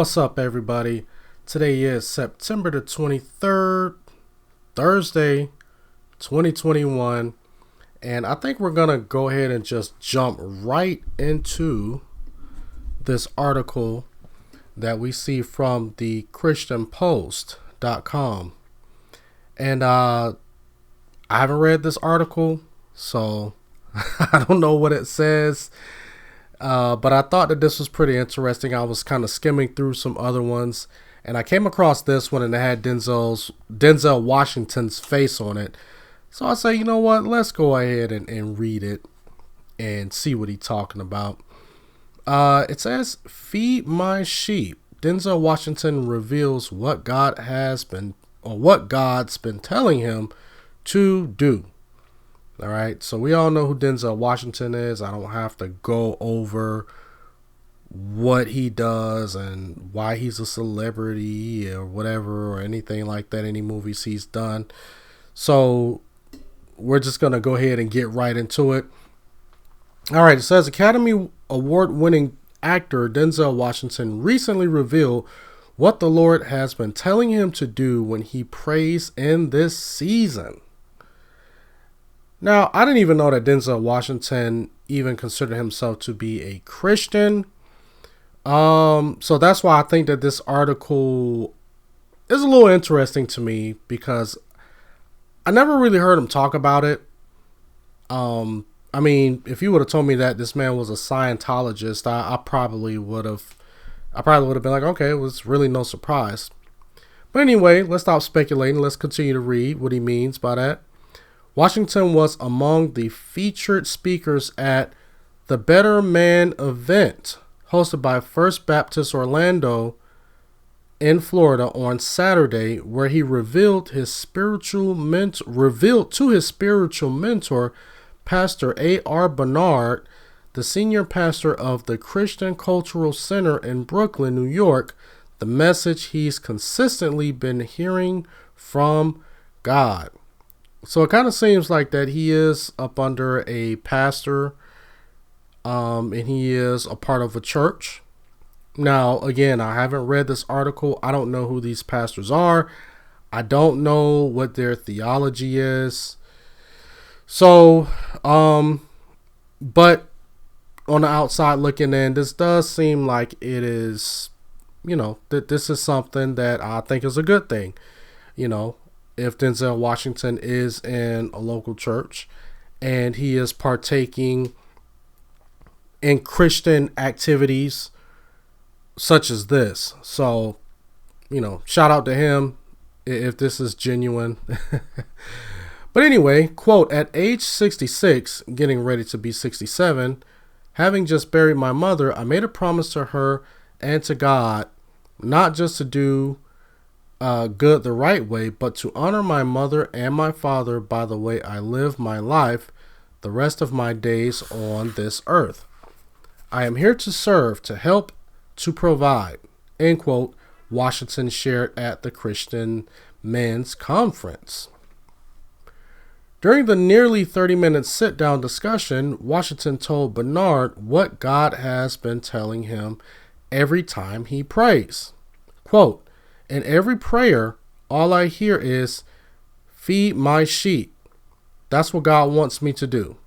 What's up, everybody? Today is September the 23rd, Thursday, 2021, and I think we're going to go ahead and just jump right into this article that we see from the christianpost.com. And I haven't read this article, so I don't know what it says. But I thought that this was pretty interesting. I was kind of skimming through some other ones, and I came across this one, and it had Denzel Washington's face on it. So I say, you know what? Let's go ahead and read it and see what he's talking about. It says, "Feed my sheep." Denzel Washington reveals what God's been telling him to do. All right, so we all know who Denzel Washington is. I don't have to go over what he does and why he's a celebrity or whatever or anything like that, any movies he's done. So we're just going to go ahead and get right into it. All right, it says Academy Award-winning actor Denzel Washington recently revealed what the Lord has been telling him to do when he prays in this season. Now, I didn't even know that Denzel Washington even considered himself to be a Christian. So that's why I think that this article is a little interesting to me, because I never really heard him talk about it. I mean, if you would have told me that this man was a Scientologist, I probably would have been like, okay, it was really no surprise. But anyway, let's stop speculating. Let's continue to read what he means by that. Washington was among the featured speakers at the Better Man event hosted by First Baptist Orlando in Florida on Saturday, where he revealed to his spiritual mentor, Pastor A.R. Bernard, the senior pastor of the Christian Cultural Center in Brooklyn, New York, the message he's consistently been hearing from God. So it kind of seems like that he is up under a pastor, and he is a part of a church. Now, again, I haven't read this article. I don't know who these pastors are. I don't know what their theology is. So, but on the outside looking in, this does seem like it is, that this is something that I think is a good thing, if Denzel Washington is in a local church and he is partaking in Christian activities such as this. So, shout out to him if this is genuine. But anyway, quote, "At age 66, getting ready to be 67, having just buried my mother, I made a promise to her and to God, not just to do good the right way, but to honor my mother and my father by the way I live my life the rest of my days on this earth. I am here to serve, to help, to provide," end quote, Washington shared at the Christian Men's Conference. During the nearly 30-minute sit-down discussion, Washington told Bernard what God has been telling him every time he prays. Quote, "In every prayer, all I hear is, 'Feed my sheep.' That's what God wants me to do,"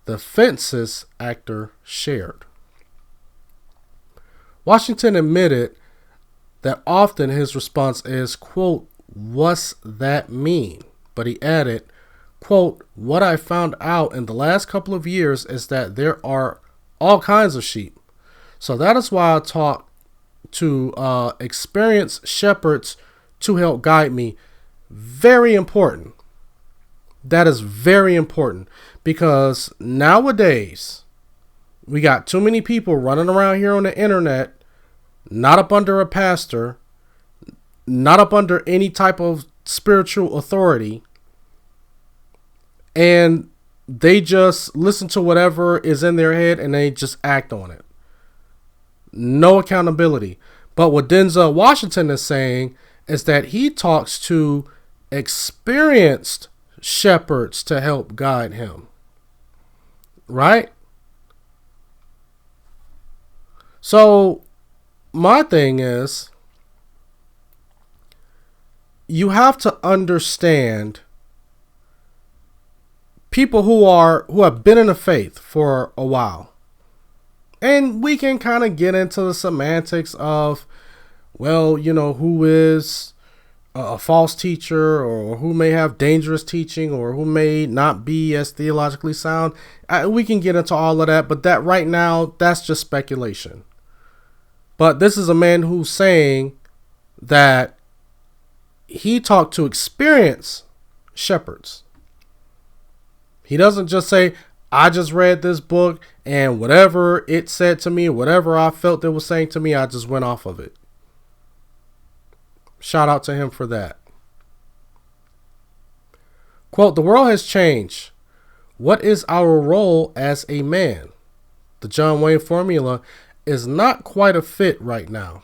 the Fences actor shared. Washington admitted that often his response is, quote, "What's that mean?" But he added, quote, "What I found out in the last couple of years is that there are all kinds of sheep. So that is why I talk to experienced shepherds to help guide me." Very important. That is very important, because nowadays we got too many people running around here on the internet, not up under a pastor, not up under any type of spiritual authority, and they just listen to whatever is in their head and they just act on it. No accountability. But what Denzel Washington is saying is that he talks to experienced shepherds to help guide him. Right? So my thing is, you have to understand people who have been in the faith for a while. And we can kind of get into the semantics of, well, who is a false teacher, or who may have dangerous teaching, or who may not be as theologically sound. We can get into all of that, but that right now, that's just speculation. But this is a man who's saying that he talked to experienced shepherds. He doesn't just say, I just read this book and whatever it said to me, whatever I felt it was saying to me, I just went off of it. Shout out to him for that. Quote, the world has changed. What is our role as a man? The John Wayne formula is not quite a fit right now.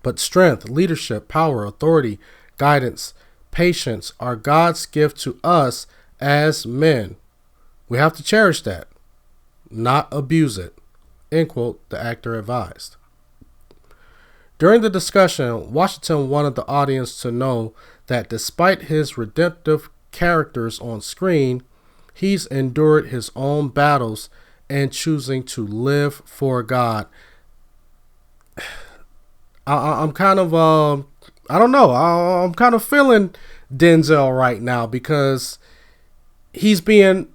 But strength, leadership, power, authority, guidance, patience are God's gift to us as men. We have to cherish that, not abuse it. End quote, the actor advised. During the discussion, Washington wanted the audience to know that despite his redemptive characters on screen, he's endured his own battles and choosing to live for God. I'm kind of, I don't know. I'm kind of feeling Denzel right now because he's being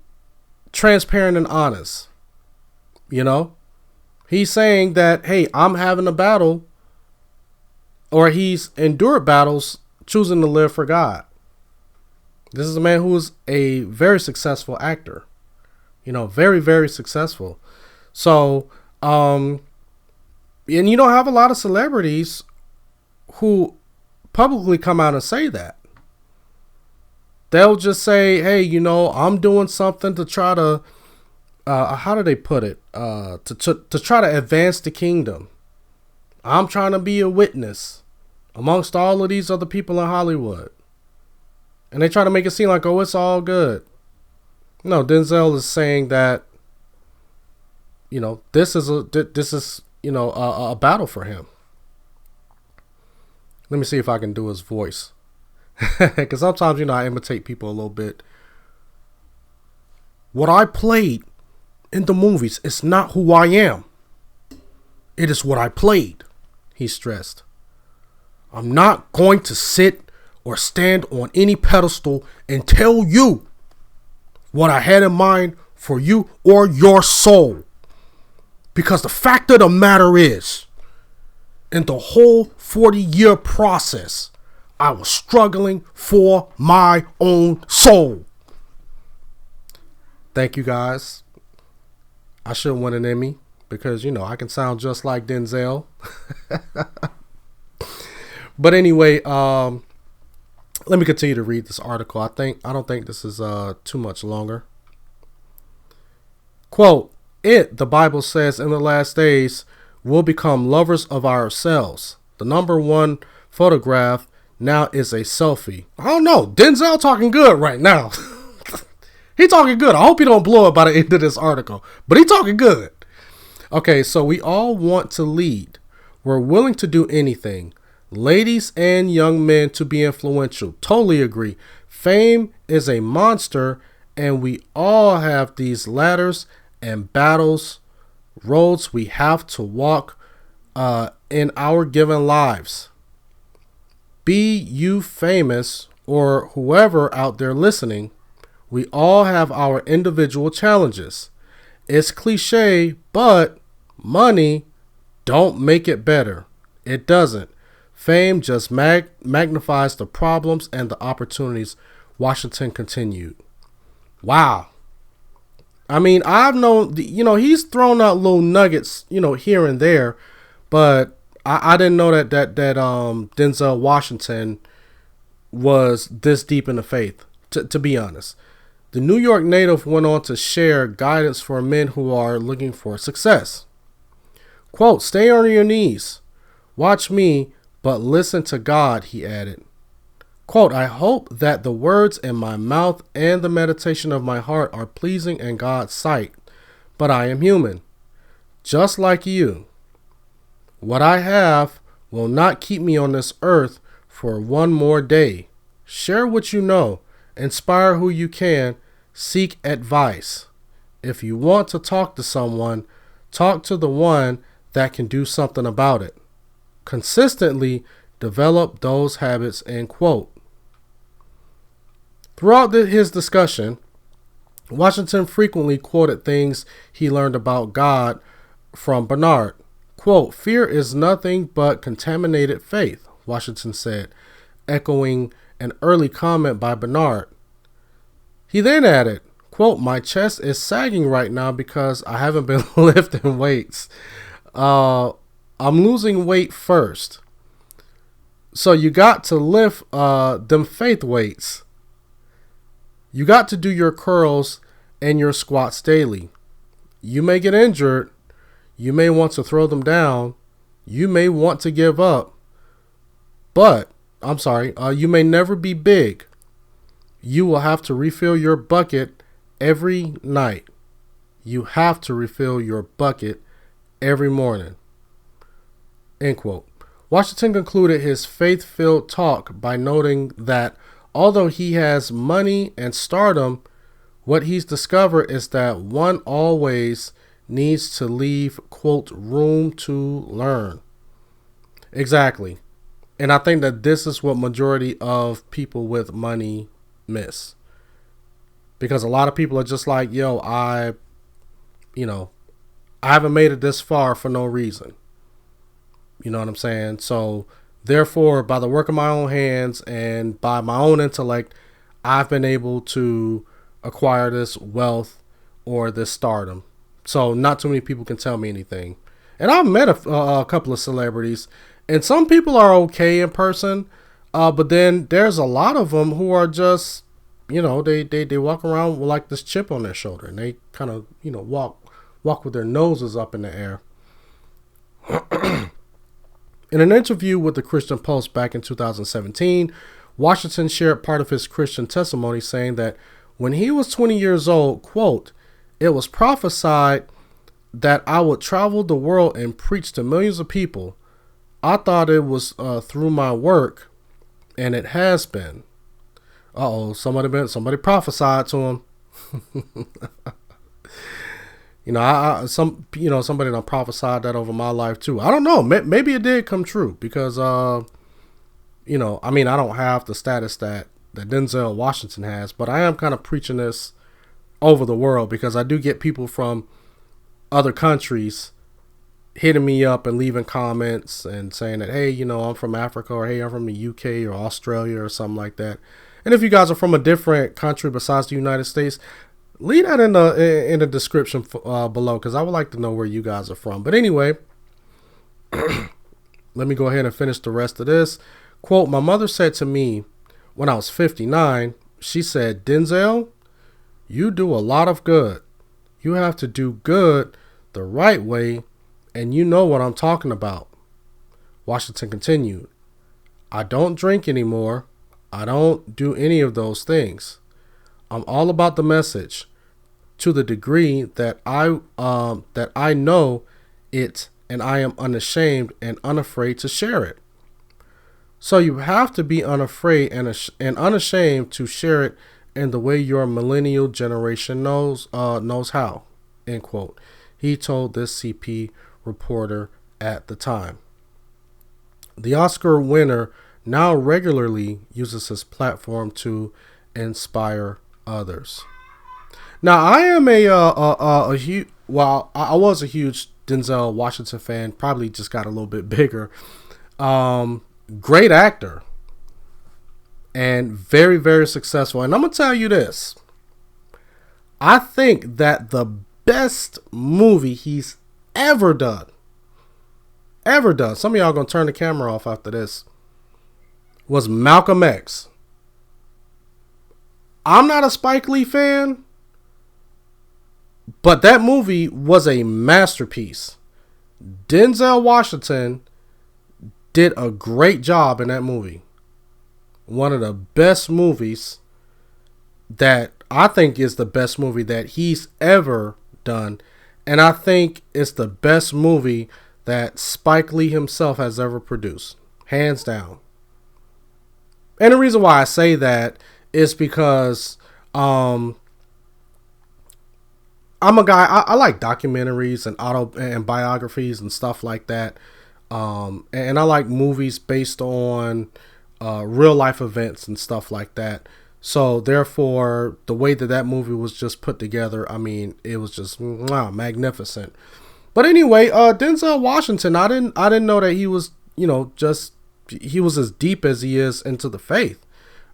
transparent and honest. He's saying that, hey, I'm having a battle, or he's endured battles choosing to live for God. This is a man who is a very successful actor, very, very successful. So, and you don't have a lot of celebrities who publicly come out and say that. They'll just say, hey, I'm doing something to try to, how do they put it? To try to advance the kingdom. I'm trying to be a witness amongst all of these other people in Hollywood. And they try to make it seem like, oh, it's all good. No, Denzel is saying that, this is a battle for him. Let me see if I can do his voice. Because sometimes, I imitate people a little bit. What I played in the movies is not who I am. It is what I played, he stressed. I'm not going to sit or stand on any pedestal and tell you what I had in mind for you or your soul. Because the fact of the matter is, in the whole 40-year process, I was struggling for my own soul. Thank you, guys. I should win an Emmy because, I can sound just like Denzel. But anyway, let me continue to read this article. I don't think this is too much longer. Quote, the Bible says, in the last days, we'll become lovers of ourselves. The number one photograph now is a selfie. I don't know. Denzel talking good right now. He talking good. I hope he don't blow it by the end of this article. But he talking good. Okay, so we all want to lead. We're willing to do anything. Ladies and young men to be influential. Totally agree. Fame is a monster, and we all have these ladders and battles, roads we have to walk in our given lives. Be you famous or whoever out there listening, we all have our individual challenges. It's cliche, but money don't make it better. It doesn't. Fame just magnifies the problems and the opportunities. Washington continued. Wow. I mean, I've known, he's thrown out little nuggets, here and there, but I didn't know that Denzel Washington was this deep in the faith, to be honest. The New York native went on to share guidance for men who are looking for success. Quote, stay on your knees. Watch me, but listen to God, he added. Quote, I hope that the words in my mouth and the meditation of my heart are pleasing in God's sight, but I am human, just like you. What I have will not keep me on this earth for one more day. Share what you know. Inspire who you can. Seek advice. If you want to talk to someone, talk to the one that can do something about it. Consistently develop those habits, end quote. Throughout his discussion, Washington frequently quoted things he learned about God from Bernard. Quote, "Fear is nothing but contaminated faith," Washington said, echoing an early comment by Bernard. He then added, quote, "My chest is sagging right now because I haven't been lifting weights. I'm losing weight first. So you got to lift them faith weights. You got to do your curls and your squats daily. You may get injured. You may want to throw them down. You may want to give up. You may never be big. You will have to refill your bucket every night. You have to refill your bucket every morning." End quote. Washington concluded his faith-filled talk by noting that although he has money and stardom, what he's discovered is that one always needs to leave, quote, "room to learn." Exactly. And I think that this is what majority of people with money miss. Because a lot of people are just like, yo, I haven't made it this far for no reason. You know what I'm saying? So therefore, by the work of my own hands and by my own intellect, I've been able to acquire this wealth or this stardom. So not too many people can tell me anything. And I've met a couple of celebrities, and some people are okay in person, but then there's a lot of them who are just, they walk around with like this chip on their shoulder, and they kind of, walk with their noses up in the air. In an interview with the Christian Post back in 2017, Washington shared part of his Christian testimony, saying that when he was 20 years old, quote, "It was prophesied that I would travel the world and preach to millions of people. I thought it was through my work, and it has been." Somebody prophesied to him. Somebody done prophesied that over my life too. I don't know. Maybe it did come true because, I don't have the status that Denzel Washington has, but I am kind of preaching this over the world because I do get people from other countries hitting me up and leaving comments and saying that, hey, I'm from Africa, or hey, I'm from the UK or Australia or something like that. And if you guys are from a different country besides the United States, leave that in the description below, because I would like to know where you guys are from. But anyway, let me go ahead and finish the rest of this. Quote, "My mother said to me when I was 59, she said, 'Denzel, you do a lot of good. You have to do good the right way, and you know what I'm talking about.'" Washington continued, "I don't drink anymore. I don't do any of those things. I'm all about the message to the degree that I know it, and I am unashamed and unafraid to share it. So you have to be unafraid and unashamed to share it in the way your millennial generation knows how." End quote. He told this CP reporter at the time. The Oscar winner now regularly uses his platform to inspire others. Now, I am I was a huge Denzel Washington fan. Probably just got a little bit bigger. Great actor and very, very successful. And I'm gonna tell you this: I think that the best movie he's ever done. Some of y'all gonna turn the camera off after this. Was Malcolm X. I'm not a Spike Lee fan, but that movie was a masterpiece. Denzel Washington did a great job in that movie. One of the best movies that I think is the best movie that he's ever done. And I think it's the best movie that Spike Lee himself has ever produced, hands down. And the reason why I say that is because I'm a guy. I like documentaries and biographies and stuff like that. And I like movies based on real life events and stuff like that. So therefore, the way that movie was just put together, I mean, it was just wow, magnificent. But anyway, Denzel Washington, I didn't know that he was, just he was as deep as he is into the faith.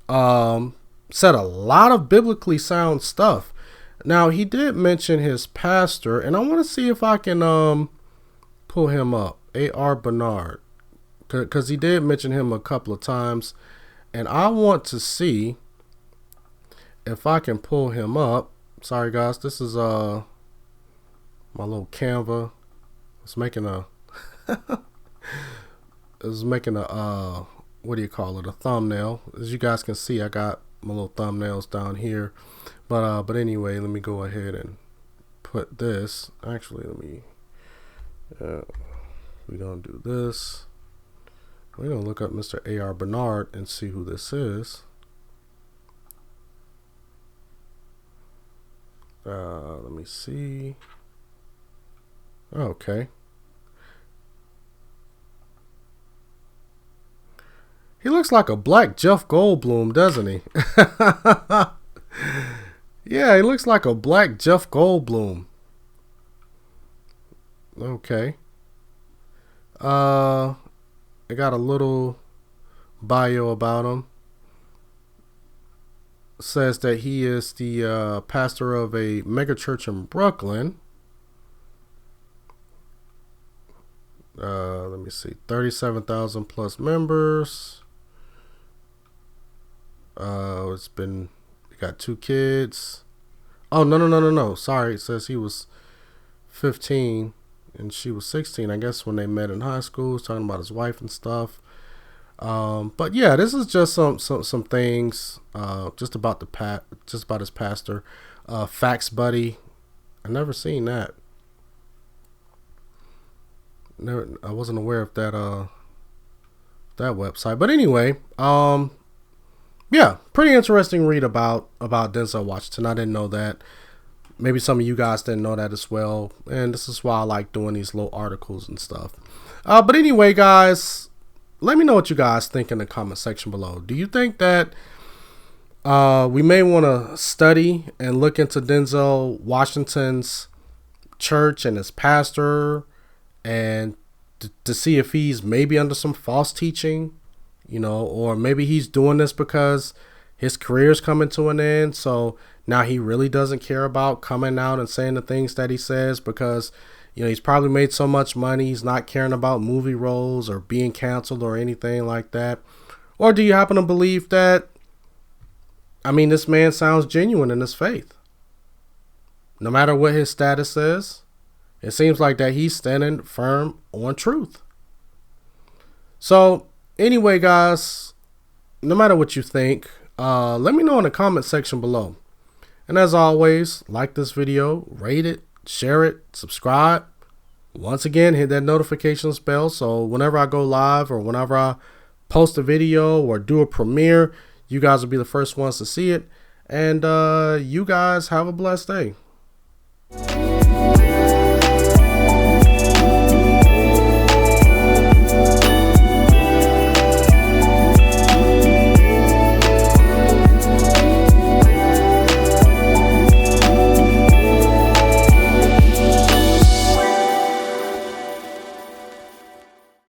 Said a lot of biblically sound stuff. Now, he did mention his pastor, and I want to see if I can pull him up, A.R. Bernard, because he did mention him a couple of times, and I want to see if I can pull him up. Sorry, guys, this is my little Canva. It's making a what do you call it? A thumbnail. As you guys can see, I got my little thumbnails down here. But anyway, let me go ahead and put this. Actually, let me. We're gonna do this. We're gonna look up Mr. A.R. Bernard and see who this is. Let me see. Okay. He looks like a black Jeff Goldblum, doesn't he? Yeah, he looks like a black Jeff Goldblum. Okay. I got a little bio about him. It says that he is the pastor of a megachurch in Brooklyn. Let me see, 37,000 plus members. He got 2 kids. Oh, no. Sorry, it says he was 15 and she was 16. I guess when they met in high school, he's talking about his wife and stuff. But yeah, this is just some things just about his pastor. Facts Buddy. I never seen that. I wasn't aware of that website. But anyway, yeah, pretty interesting read about Denzel Washington. I didn't know that. Maybe some of you guys didn't know that as well. And this is why I like doing these little articles and stuff. But anyway, guys, let me know what you guys think in the comment section below. Do you think that we may want to study and look into Denzel Washington's church and his pastor and to see if he's maybe under some false teaching? Or maybe he's doing this because his career's coming to an end. So now he really doesn't care about coming out and saying the things that he says because, he's probably made so much money. He's not caring about movie roles or being canceled or anything like that. Or do you happen to believe that, this man sounds genuine in his faith? No matter what his status is, it seems like that he's standing firm on truth. So, anyway, guys, no matter what you think, let me know in the comment section below. And as always, like this video, rate it, share it, subscribe. Once again, hit that notifications bell so whenever I go live or whenever I post a video or do a premiere, you guys will be the first ones to see it. And you guys have a blessed day.